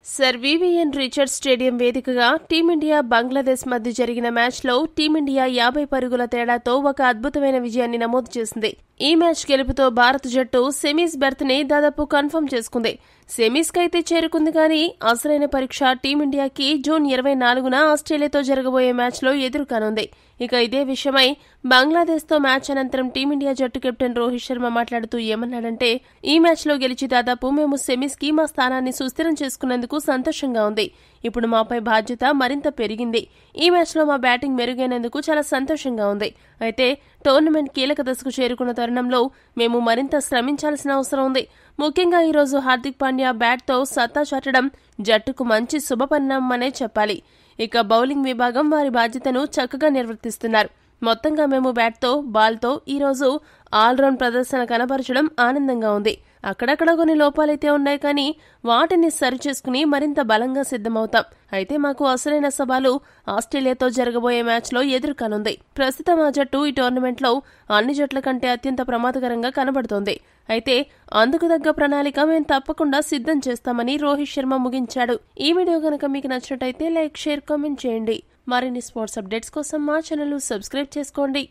Sir VVN Richards stadium వేదికగా team India Bangladesh మధ్య జరిగిన మ్యాచ్లో టీమిండియా 50 పరుగుల తేడాతో ఒక అద్భుతమైన విజయాన్ని నమోదు చేసింది. ఈ మ్యాచ్ గెలుపుతో భారత జట్టు సెమీస్ బెర్త్ని దాదాపు కన్ఫర్మ్ చేసుకుంది. సెమీస్కైతే చేరుకుంది కానీ అసలైన పరీక్ష టీమిండియాకి జూన్ 24న ఆస్ట్రేలియాతో జరగబోయే మ్యాచ్లో ఎదురుకానుంది. ఇక ఇదే విషయమై బంగ్లాదేశ్తో మ్యాచ్ అనంతరం టీమిండియా జట్టు కెప్టెన్ రోహిత్ శర్మ మాట్లాడుతూ ఏమన్నాడంటే, ఈ మ్యాచ్లో గెలిచి దాదాపు మేము సెమీస్కి మా స్థానాన్ని సుస్థిరం చేసుకున్నందుకు సంతోషంగా ఉంది. ఇప్పుడు మాపై బాధ్యత మరింత పెరిగింది. ఈ మ్యాచ్లో మా బ్యాటింగ్ మెరుగైనందుకు చాలా సంతోషంగా ఉంది. అయితే టోర్నమెంట్ కీలక దశకు చేరుకున్న తరుణంలో మేము మరింత శ్రమించాల్సిన అవసరం ఉంది. ముఖ్యంగా ఈరోజు హార్దిక్ పాండ్యా బ్యాట్తో సత్తా చాటడం జట్టుకు మంచి శుభపరిణామమనే చెప్పాలి. ఇక బౌలింగ్ విభాగం వారి బాధ్యతను చక్కగా నిర్వర్తిస్తున్నారు. మొత్తంగా మేము బ్యాట్తో, బాల్తో ఈరోజు ఆల్రౌండ్ ప్రదర్శన కనబరచడం ఆనందంగా ఉంది. అక్కడక్కడ కొన్ని లోపాలైతే ఉన్నాయి కానీ వాటిని సరిచేసుకుని మరింత బలంగా సిద్ధమవుతాం. అయితే మాకు అసలైన సవాలు ఆస్ట్రేలియాతో జరగబోయే మ్యాచ్లో ఎదురుకానుంది. ప్రస్తుతం ఆ జట్టు ఈ టోర్నమెంట్లో అన్ని జట్ల కంటే అత్యంత ప్రమాదకరంగా కనబడుతోంది. అయితే అందుకు తగ్గ ప్రణాళిక మేము తప్పకుండా సిద్ధం చేస్తామని రోహిత్ శర్మ ముగించాడు. ఈ వీడియో కనుక మీకు నచ్చినట్టయితే లైక్, షేర్, కామెంట్ చేయండి. మరిన్ని స్పోర్ట్స్ అప్డేట్స్ కోసం మా ఛానల్ సబ్స్క్రైబ్ చేసుకోండి.